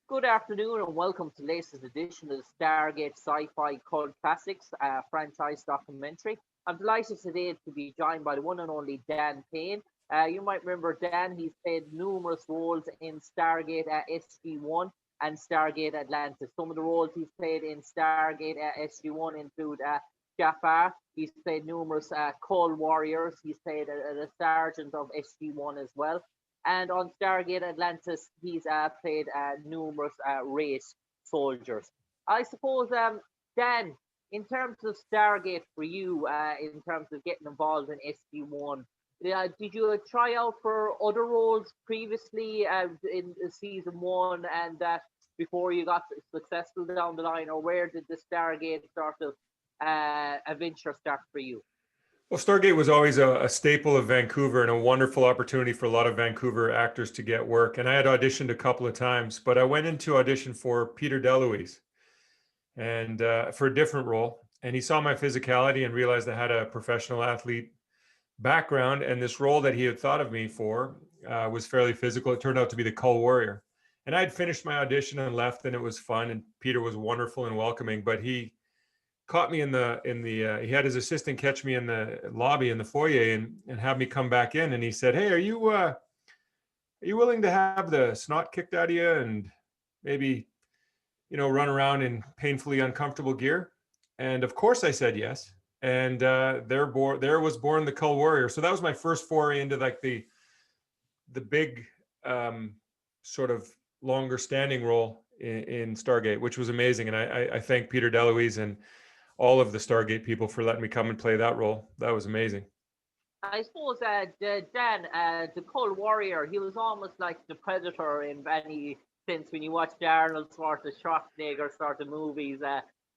Good afternoon and welcome to the latest edition of the Stargate Sci-Fi Cult Classics franchise documentary. I'm delighted today to be joined by the one and only Dan Payne. You might remember Dan, he's played numerous roles in Stargate SG1 and Stargate Atlantis. Some of the roles he's played in Stargate SG1 include Jafar. He's played numerous Kull Warriors. He's played a sergeant of SG1 as well. And on Stargate Atlantis, he's played numerous race soldiers. I suppose, Dan, in terms of Stargate for you, in terms of getting involved in SG1, did you try out for other roles previously in season one and before you got successful down the line, or where did the Stargate sort of adventure start for you? Well, Stargate was always a staple of Vancouver and a wonderful opportunity for a lot of Vancouver actors to get work. And I had auditioned a couple of times, but I went into audition for Peter DeLuise and for a different role. And he saw my physicality and realized I had a professional athlete background. And this role that he had thought of me for was fairly physical. It turned out to be the Kull Warrior. And I had finished my audition and left, and it was fun. And Peter was wonderful and welcoming, but he caught me he had his assistant catch me in the lobby in the foyer and have me come back in, and he said, "Hey, are you willing to have the snot kicked out of you and maybe run around in painfully uncomfortable gear?" And of course I said yes, and there was born the Kull Warrior. So that was my first foray into like the big sort of longer standing role in Stargate, which was amazing. And I thank Peter DeLuise and all of the Stargate people for letting me come and play that role. That was amazing. I suppose, Dan, the Kull Warrior, he was almost like the Predator in any sense when you watch the Arnold sort of Schwarzenegger sort of movies.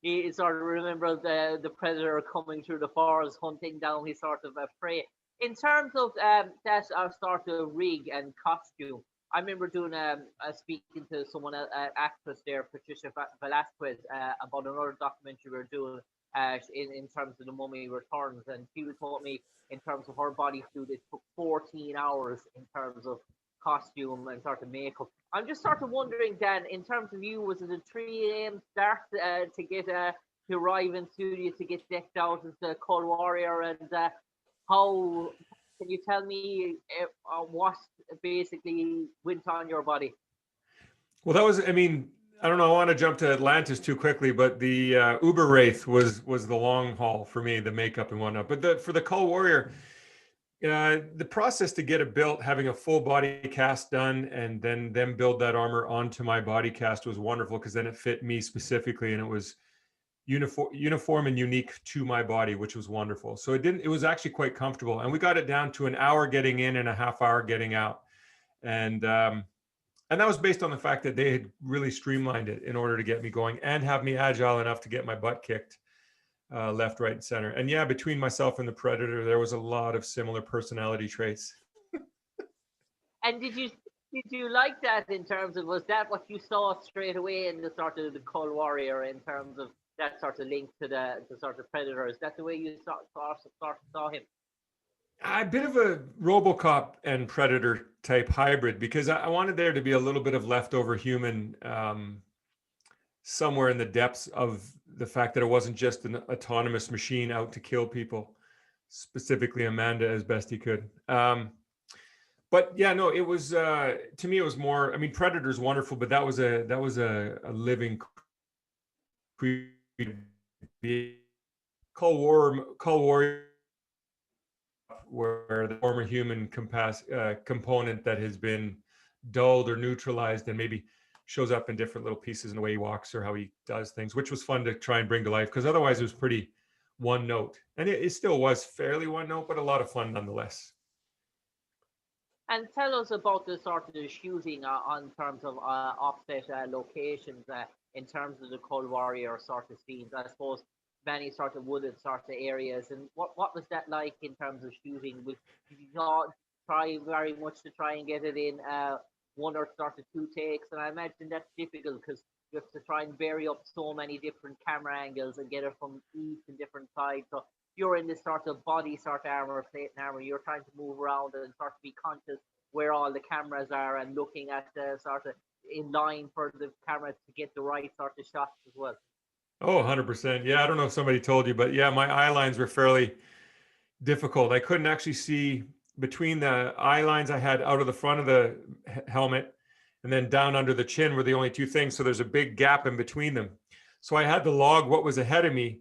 You sort of remember the Predator coming through the forest, hunting down his sort of prey. In terms of that sort of rig and costume, I remember doing speaking to someone, actress there, Patricia Velasquez, about another documentary we were doing in terms of the Mummy Returns, and she told me in terms of her bodysuit, it took 14 hours in terms of costume and sort of makeup. I'm just sort of wondering, Dan, in terms of you, was it a 3 a.m. start to get to arrive in studio to get decked out as the Kull Warrior, and how can you tell me what basically went on your body? Well, that was, I mean, I don't know, I want to jump to Atlantis too quickly, but the Uber Wraith was the long haul for me, the makeup and whatnot. But for the Kull Warrior, the process to get it built, having a full body cast done, and then build that armor onto my body cast was wonderful, because then it fit me specifically, and it was uniform and unique to my body, which was wonderful. So it was actually quite comfortable, and we got it down to an hour getting in and a half hour getting out, and that was based on the fact that they had really streamlined it in order to get me going and have me agile enough to get my butt kicked left, right, and center. And yeah, between myself and the Predator, there was a lot of similar personality traits. And did you like that in terms of, was that what you saw straight away in the sort of the Kull Warrior in terms of that sort of link to the sort of Predator? Is that the way you saw him? A bit of a RoboCop and Predator type hybrid, because I wanted there to be a little bit of leftover human somewhere in the depths of the fact that it wasn't just an autonomous machine out to kill people, specifically Amanda as best he could. But yeah, no, it was to me it was more. I mean, Predator's wonderful, but that was a living creature. Kull Warrior, where the former human component that has been dulled or neutralized and maybe shows up in different little pieces in the way he walks or how he does things, which was fun to try and bring to life, because otherwise it was pretty one note. And it still was fairly one note, but a lot of fun nonetheless. And tell us about the sort of the shooting on terms of offset locations in terms of the Cold Warrior sort of scenes. I suppose many sort of wooded sort of areas. And what was that like in terms of shooting? Did you not try very much to try and get it in one or sort of two takes? And I imagine that's difficult because you have to try and vary up so many different camera angles and get it from each and different sides. So you're in this sort of body sort of armor, plate and armor, you're trying to move around and sort of be conscious where all the cameras are and looking at the sort of in line for the camera to get the right sort of shots as well. Oh, 100%. Yeah, I don't know if somebody told you, but yeah, my eye lines were fairly difficult. I couldn't actually see between the eye lines I had out of the front of the helmet and then down under the chin were the only two things. So there's a big gap in between them. So I had to log what was ahead of me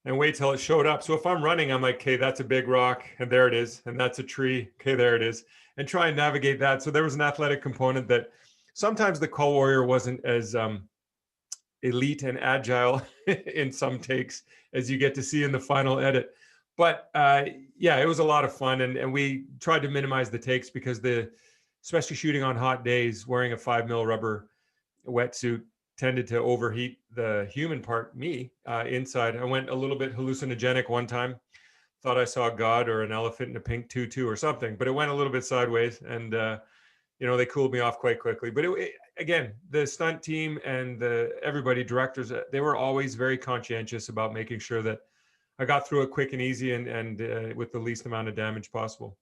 and wait till it showed up. So if I'm running, I'm like, okay, that's a big rock and there it is. And that's a tree. Okay, there it is. And try and navigate that. So there was an athletic component that sometimes the Kull Warrior wasn't as elite and agile in some takes as you get to see in the final edit. But yeah, it was a lot of fun. And we tried to minimize the takes because especially shooting on hot days, wearing a 5mm rubber wetsuit tended to overheat the human part, me, inside. I went a little bit hallucinogenic one time. Thought I saw God or an elephant in a pink tutu or something, but it went a little bit sideways. And, they cooled me off quite quickly. But again, the stunt team and everybody, directors, they were always very conscientious about making sure that I got through it quick and easy and with the least amount of damage possible.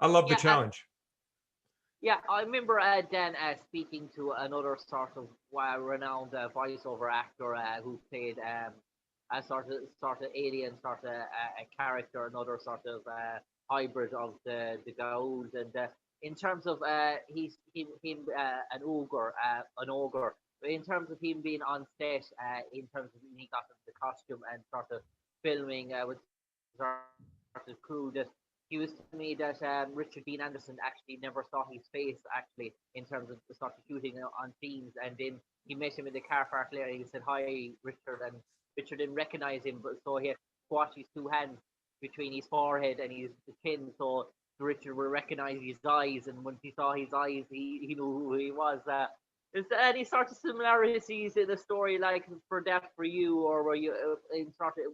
I love the challenge. Yeah, I remember Dan speaking to another sort of renowned voiceover actor who played a sort of alien sort of a character, another sort of hybrid of the Goa'uld, and in terms of him an ogre. In terms of him being on set, in terms of when he got the costume and sort of filming with sort of crew, that he was telling me that Richard Dean Anderson actually never saw his face actually in terms of the sort of shooting on scenes, and then he met him in the car park later. He said, "Hi, Richard," and Richard didn't recognize him, but so he had to squash his two hands between his forehead and his chin, so Richard would recognize his eyes, and when he saw his eyes, he knew who he was. Is there any sort of similarities in the story like for that for you, or were you in sort of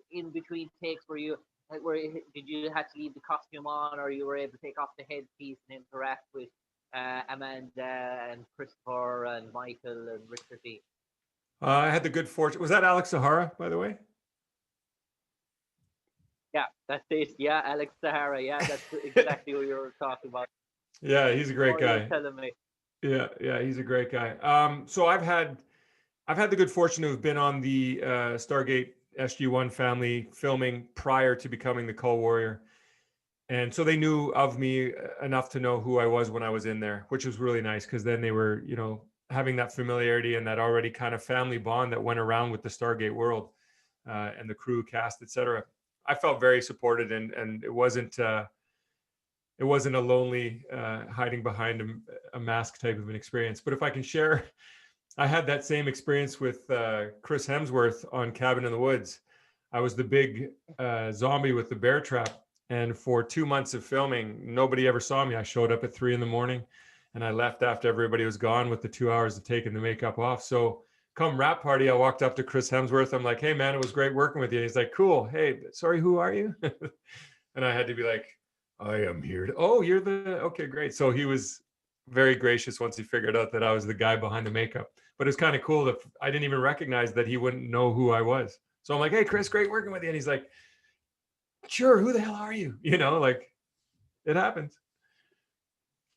in between takes? Did you have to leave the costume on, or you were able to take off the headpiece and interact with Amanda and Christopher and Michael and Richard D? I had the good fortune. Was that Alex Sahara, by the way? Yeah, that's it. Yeah, Alex Sahara. Yeah, that's exactly what you were talking about. Yeah, he's a great guy. Telling me. Yeah, he's a great guy. So I've had the good fortune to have been on the Stargate SG1 family filming prior to becoming the Kull Warrior. And so they knew of me enough to know who I was when I was in there, which was really nice because then they were, having that familiarity and that already kind of family bond that went around with the Stargate world and the crew, cast, etc. I felt very supported, and it wasn't a lonely hiding behind a mask type of an experience. But if I can share, I had that same experience with Chris Hemsworth on Cabin in the Woods. I was the big zombie with the bear trap. And for 2 months of filming, nobody ever saw me. I showed up at 3 a.m. and I left after everybody was gone with the 2 hours of taking the makeup off. So come wrap party, I walked up to Chris Hemsworth. I'm like, "Hey man, it was great working with you." And he's like, "Cool. Hey, sorry, who are you?" And I had to be like, "I am here. Oh, you're okay, great." So he was very gracious once he figured out that I was the guy behind the makeup. But it's kind of cool that I didn't even recognize that he wouldn't know who I was. So I'm like, "Hey, Chris, great working with you." And he's like, "Sure, who the hell are you?" Like it happens.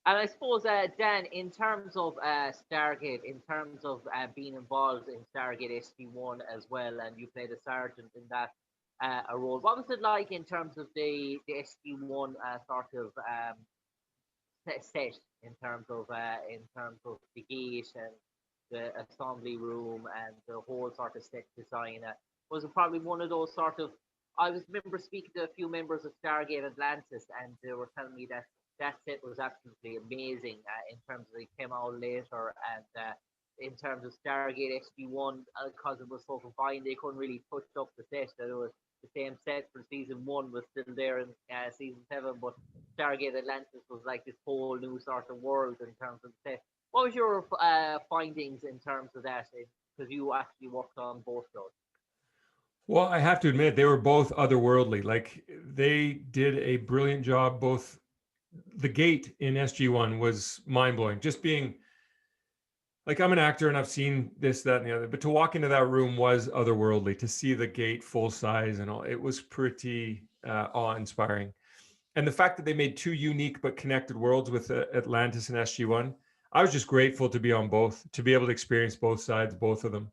And I suppose, Dan, in terms of Stargate, in terms of being involved in Stargate SG1 as well, and you played a sergeant in that a role. What was it like in terms of the SG1 sort of set in terms of the gate and the assembly room and the whole sort of set design? Was it probably one of those sort of? I remember speaking to a few members of Stargate Atlantis, and they were telling me that set was absolutely amazing in terms of it came out later, and in terms of Stargate SG1, because it was so confined, they couldn't really push up the set. That it was the same set for season 1 was still there in season 7, but Stargate Atlantis was like this whole new sort of world in terms of the set. What was your findings in terms of that? Because you actually worked on both those. Well, I have to admit, they were both otherworldly. Like they did a brilliant job. Both the gate in SG1 was mind blowing. Just being like, I'm an actor and I've seen this, that, and the other, but to walk into that room was otherworldly. To see the gate full size and all, it was pretty awe inspiring. And the fact that they made 2 unique but connected worlds with Atlantis and SG1, I was just grateful to be on both, to be able to experience both sides, both of them,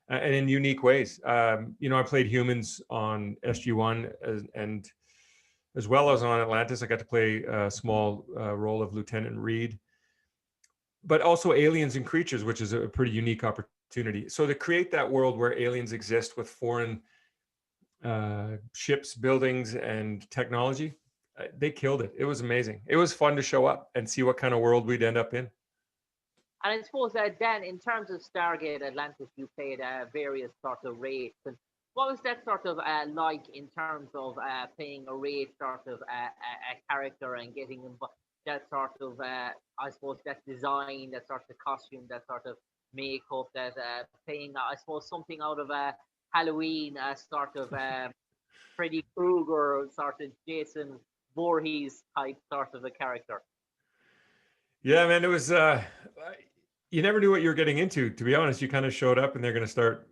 and in unique ways. I played humans on SG1 and as well as on Atlantis. I got to play a small role of Lieutenant Reed, but also aliens and creatures, which is a pretty unique opportunity. So to create that world where aliens exist with foreign ships, buildings, and technology, they killed it. It was amazing. It was fun to show up and see what kind of world we'd end up in. And I suppose, Dan, in terms of Stargate Atlantis, you played various sort of rates. And what was that sort of like in terms of playing a rate sort of a character and getting that sort of, I suppose, that design, that sort of costume, that sort of makeup, that playing, I suppose, something out of a Halloween, sort of Freddy Krueger, sort of Jason Voorhees type sort of a character? Yeah, man, it was. You never knew what you were getting into. To be honest, you kind of showed up, and they're going to start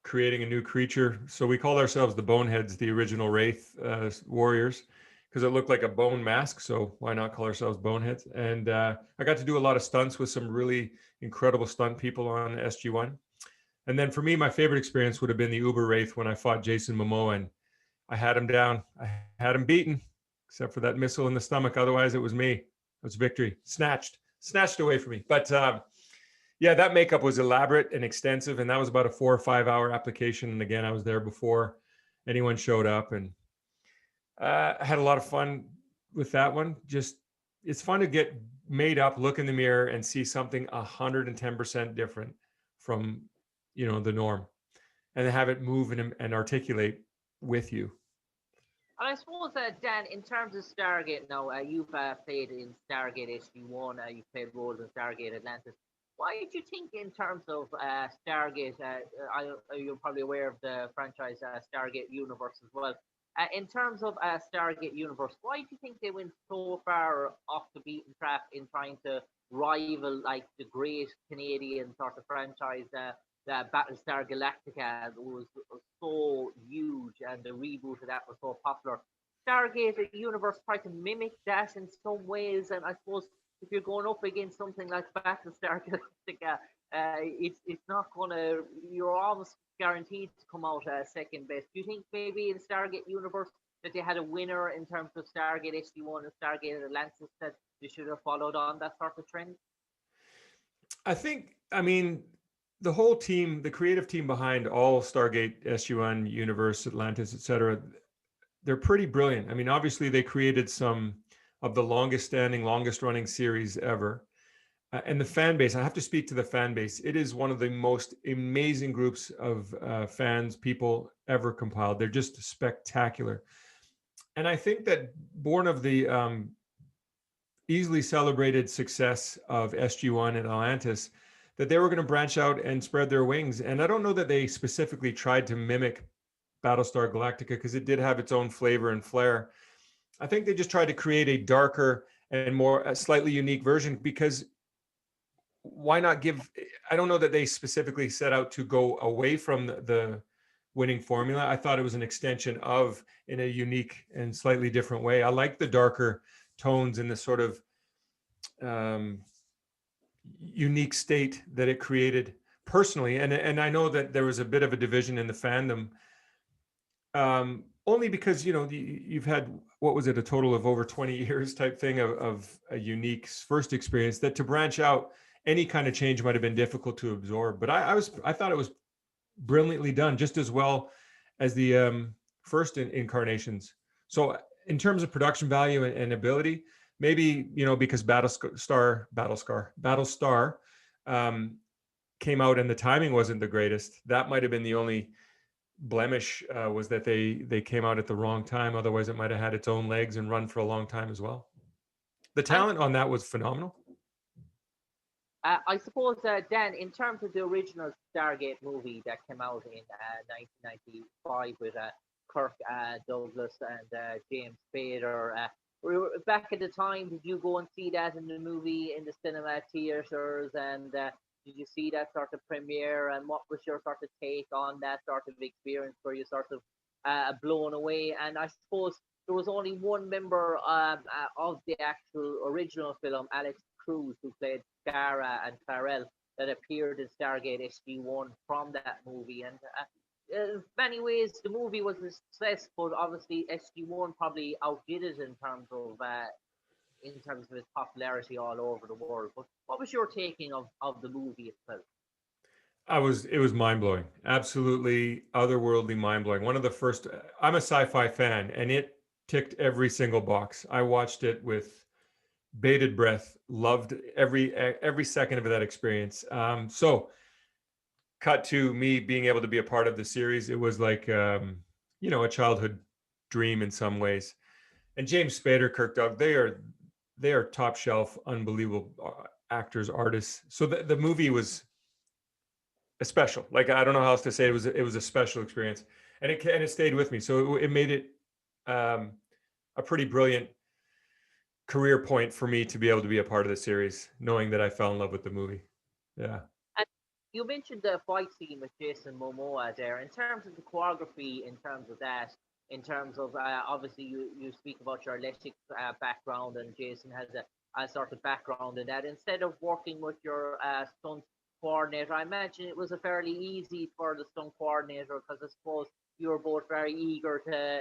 creating a new creature. So we called ourselves the Boneheads, the original Wraith warriors, because it looked like a bone mask. So why not call ourselves Boneheads? And I got to do a lot of stunts with some really incredible stunt people on SG1. And then for me, my favorite experience would have been the Uber Wraith when I fought Jason Momoa, and I had him down. I had him beaten, except for that missile in the stomach. Otherwise, it was me. It was victory. Snatched away from me. But yeah, that makeup was elaborate and extensive, and that was about a 4 or 5 hour application. And again, I was there before anyone showed up, and I had a lot of fun with that one. Just it's fun to get made up, look in the mirror, and see something 110% different from the norm, and have it move and articulate with you. And I suppose, Dan, in terms of Stargate now, you've played in Stargate SG1, you've played roles in Stargate Atlantis. Why do you think, in terms of Stargate, you're probably aware of the franchise Stargate Universe as well. In terms of Stargate Universe, why do you think they went so far off the beaten track in trying to rival like the great Canadian sort of franchise, the Battlestar Galactica was so huge and the reboot of that was so popular. Stargate Universe tried to mimic that in some ways, and I suppose if you're going up against something like Battlestar Galactica, it's not gonna. You're almost guaranteed to come out second best. Do you think maybe in Stargate Universe that they had a winner in terms of Stargate SG1 and Stargate Atlantis that they should have followed on that sort of trend? I mean, the whole team, the creative team behind all Stargate, SG1, Universe, Atlantis, etc., they're pretty brilliant. I mean, obviously they created some of the longest standing, longest running series ever. And the fan base, I have to speak to the fan base. It is one of the most amazing groups of fans, people ever compiled. They're just spectacular. And I think that born of the easily celebrated success of SG1 and Atlantis, that they were going to branch out and spread their wings. And I don't know that they specifically tried to mimic Battlestar Galactica because it did have its own flavor and flair. I think they just tried to create a darker and more a slightly unique version because why not give, I don't know that they specifically set out to go away from the winning formula. I thought it was an extension of in a unique and slightly different way. I like the darker tones and the sort of unique state that it created personally. And I know that there was a bit of a division in the fandom, only because, you've had, what was it, a total of over 20 years type thing of a unique first experience, that to branch out any kind of change might have been difficult to absorb. But I thought it was brilliantly done, just as well as the first incarnations. So in terms of production value and ability, maybe, because Battlestar came out and the timing wasn't the greatest. That might have been the only blemish, was that they came out at the wrong time. Otherwise, it might have had its own legs and run for a long time as well. The talent on that was phenomenal. I suppose, Dan, in terms of the original Stargate movie that came out in 1995 with Kirk Douglas and James Spader, back at the time, did you go and see that in the movie in the cinema theaters? And did you see that sort of premiere? And what was your sort of take on that sort of experience? Were you sort of blown away? And I suppose there was only one member of the actual original film, Alex crews who played Gara and Clarel that appeared in Stargate SG1 from that movie. And in many ways, the movie was a success, but obviously SG1 probably outdid it in terms of its popularity all over the world. But what was your taking of the movie itself? It was mind blowing, absolutely otherworldly mind blowing. One of the first, I'm a sci-fi fan, and it ticked every single box. I watched it with bated breath, loved every second of that experience. So cut to me being able to be a part of the series. It was like, a childhood dream in some ways. And James Spader, Kirk Doug, they are top shelf, unbelievable actors, artists. So the movie was a special. Like, I don't know how else to say it. It was a special experience, and it stayed with me. So it made it a pretty brilliant career point for me to be able to be a part of the series, knowing that I fell in love with the movie. Yeah. And you mentioned the fight scene with Jason Momoa there. In terms of the choreography, in terms of that, in terms of obviously you speak about your athletics background, and Jason has a sort of background in that. Instead of working with your stunt coordinator, I imagine it was a fairly easy for the stunt coordinator because I suppose you were both very eager to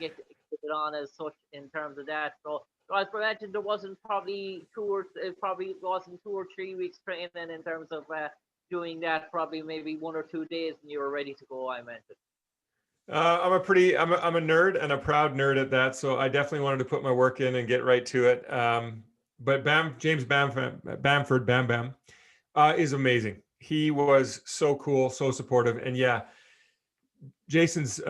get it on as such in terms of that. So I imagine there wasn't probably it probably wasn't 2 or 3 weeks training in terms of doing that. Probably maybe 1 or 2 days, and you were ready to go. I meant it. I'm a nerd, and a proud nerd at that. So I definitely wanted to put my work in and get right to it. But James Bamford, Bam Bam, is amazing. He was so cool, so supportive, and yeah, Jason's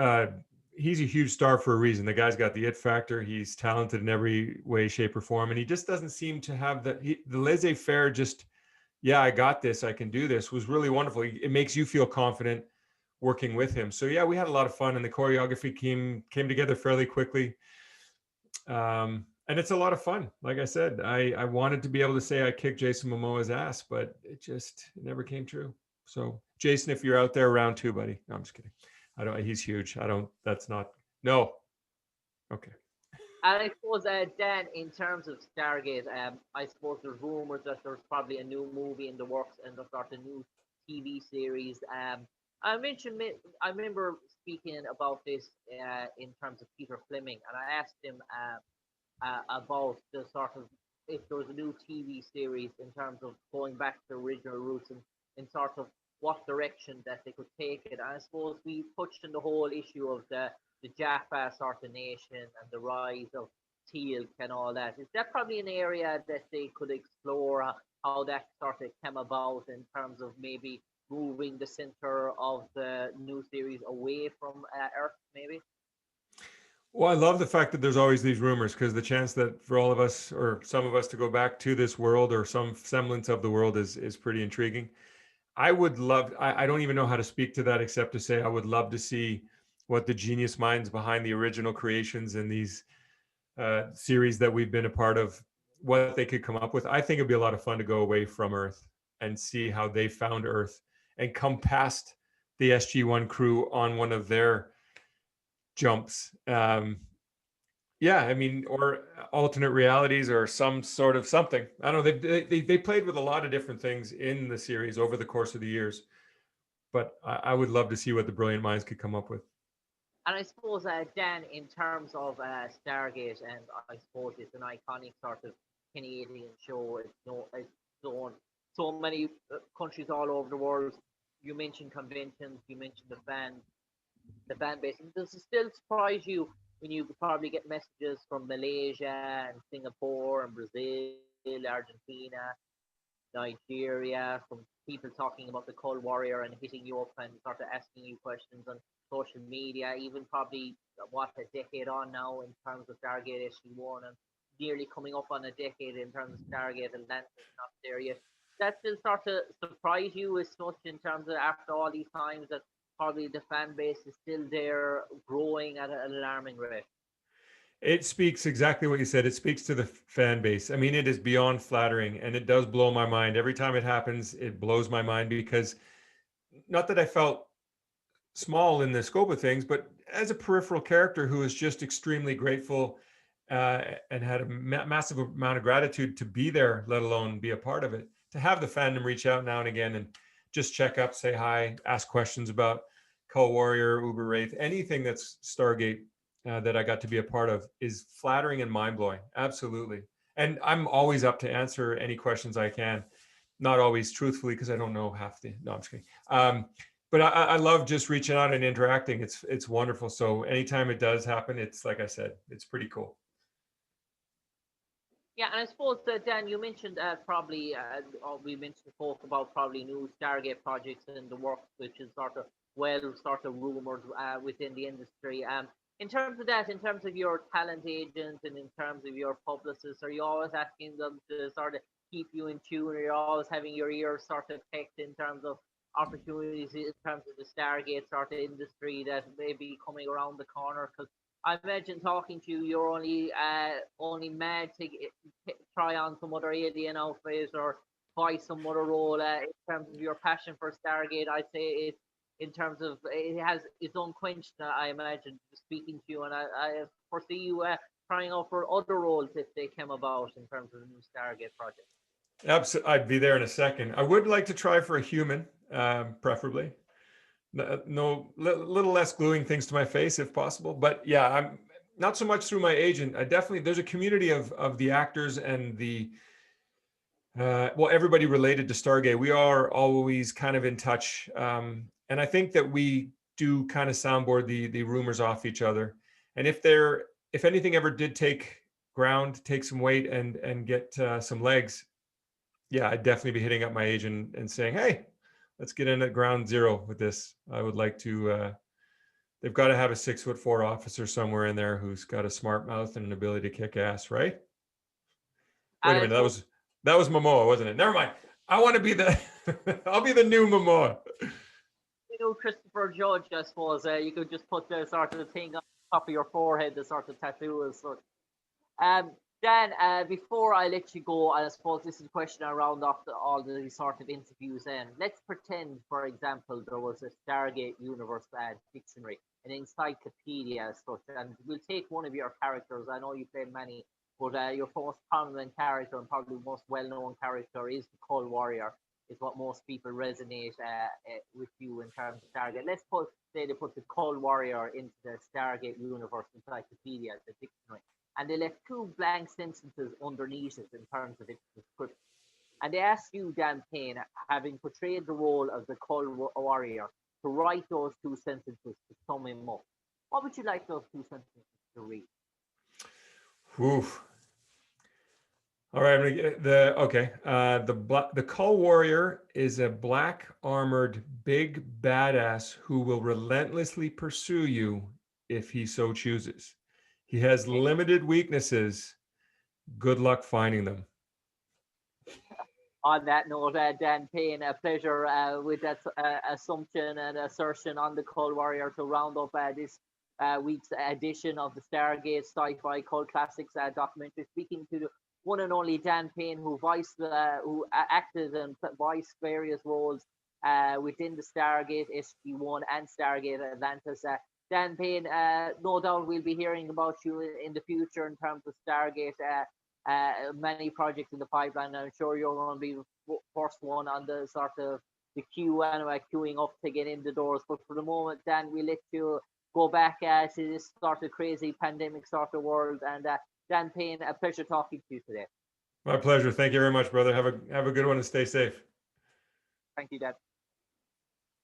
he's a huge star for a reason. The guy's got the it factor. He's talented in every way, shape, or form, and he just doesn't seem to have the laissez-faire. Just, yeah, I got this. I can do this. Was really wonderful. It makes you feel confident working with him. So yeah, we had a lot of fun, and the choreography came together fairly quickly. And it's a lot of fun. Like I said, I wanted to be able to say I kicked Jason Momoa's ass, but it never came true. So Jason, if you're out there, round two, buddy. No, I'm just kidding. He's huge. That's not, no. Okay. And I suppose, Dan, in terms of Stargate, I suppose there's rumors that there's probably a new movie in the works and there's sort of new TV series. I remember speaking about this in terms of Peter Fleming, and I asked him about the sort of if there was a new TV series in terms of going back to the original roots and sort of what direction that they could take it. And I suppose we touched on the whole issue of the Jaffa sort of nation and the rise of Teal'c and all that. Is that probably an area that they could explore how that sort of came about in terms of maybe moving the center of the new series away from Earth, maybe? Well, I love the fact that there's always these rumors, because the chance that for all of us or some of us to go back to this world or some semblance of the world is pretty intriguing. I would love, I don't even know how to speak to that except to say I would love to see what the genius minds behind the original creations and these series that we've been a part of, what they could come up with. I think it'd be a lot of fun to go away from Earth and see how they found Earth and come past the SG1 crew on one of their jumps. Yeah, I mean, or alternate realities or some sort of something. I don't know. They played with a lot of different things in the series over the course of the years, but I would love to see what the brilliant minds could come up with. And I suppose, Dan, in terms of Stargate, and I suppose it's an iconic sort of Canadian show. It's so many countries all over the world. You mentioned conventions. You mentioned the fan base. And does it still surprise you when you probably get messages from Malaysia and Singapore and Brazil, Argentina, Nigeria, from people talking about the Kull Warrior and hitting you up and sort of asking you questions on social media, even probably a decade on now in terms of Stargate SG1 and nearly coming up on a decade in terms of Stargate Atlantis, not there yet. That still sort of surprise you as much in terms of after all these times that probably the fan base is still there growing at an alarming rate? It speaks exactly what you said. It speaks to the fan base. I mean, it is beyond flattering, and it does blow my mind. Every time it happens, it blows my mind, because not that I felt small in the scope of things, but as a peripheral character who is just extremely grateful and had a massive amount of gratitude to be there, let alone be a part of it. To have the fandom reach out now and again and just check up, say hi, ask questions about Kull Warrior, Uber Wraith, anything that's Stargate that I got to be a part of is flattering and mind-blowing. Absolutely. And I'm always up to answer any questions I can. Not always truthfully, because I don't know half the, no, I'm just kidding. But I love just reaching out and interacting. It's wonderful. So anytime it does happen, it's like I said, it's pretty cool. Yeah, and I suppose Dan, you mentioned probably, or we mentioned spoke about probably new Stargate projects and the work which is sort of rumored within the industry. In terms of that, in terms of your talent agent and in terms of your publicists, are you always asking them to sort of keep you in tune, or you're always having your ears sort of picked in terms of opportunities in terms of the Stargate sort of industry that may be coming around the corner? Because I imagine talking to you, you're only mad to try on some other alien outfit or buy some other role. In terms of your passion for Stargate, I'd say in terms of it's unquenched. I imagine speaking to you, and I foresee you trying out for other roles if they came about in terms of the new Stargate project. Absolutely, I'd be there in a second. I would like to try for a human, preferably. No, little less gluing things to my face if possible. But yeah, I'm not so much through my agent. I definitely, there's a community of the actors and the well, everybody related to Stargate. We are always kind of in touch, and I think that we do kind of soundboard the rumors off each other. And if anything ever did take ground, take some weight, and get some legs, yeah, I'd definitely be hitting up my agent and saying, hey, let's get in at ground zero with this. I would like to, they've got to have a 6'4" officer somewhere in there who's got a smart mouth and an ability to kick ass, right? Wait a minute, that was Momoa, wasn't it? Never mind. I want to be the, I'll be the new Momoa. You know, Christopher Judge, I suppose. You could just put the sort of thing on top of your forehead, the sort of tattoo and sort. Dan, before I let you go, I suppose this is a question I round off all the sort of interviews in. Let's pretend, for example, there was a Stargate Universe dictionary, an encyclopedia as such, and we'll take one of your characters. I know you played many, but your most prominent character and probably most well-known character is the Kull Warrior, is what most people resonate with you in terms of Stargate. Let's say they put the Kull Warrior into the Stargate Universe encyclopedia, the dictionary, and they left two blank sentences underneath it in terms of its description. And they asked you, Dan Payne, having portrayed the role of the Kull Warrior, to write those two sentences to sum him up. What would you like those two sentences to read? Oof. All right, I'm gonna get the Kull Warrior is a black armored big badass who will relentlessly pursue you if he so chooses. He has limited weaknesses. Good luck finding them. On that note, Dan Payne, a pleasure with that assumption and assertion on the Kull Warrior to round up this week's edition of the Stargate Sci-Fi Cult Classics documentary. Speaking to the one and only Dan Payne, who acted and voiced various roles within the Stargate SG1 and Stargate Atlantis. Dan Payne, no doubt we'll be hearing about you in the future in terms of Stargate. Many projects in the pipeline. I'm sure you're going to be the first one on the sort of the queue anyway, queuing up to get in the doors. But for the moment, Dan, we let you go back to this sort of crazy pandemic sort of world. And Dan Payne, a pleasure talking to you today. My pleasure. Thank you very much, brother. Have a good one and stay safe. Thank you, Dan.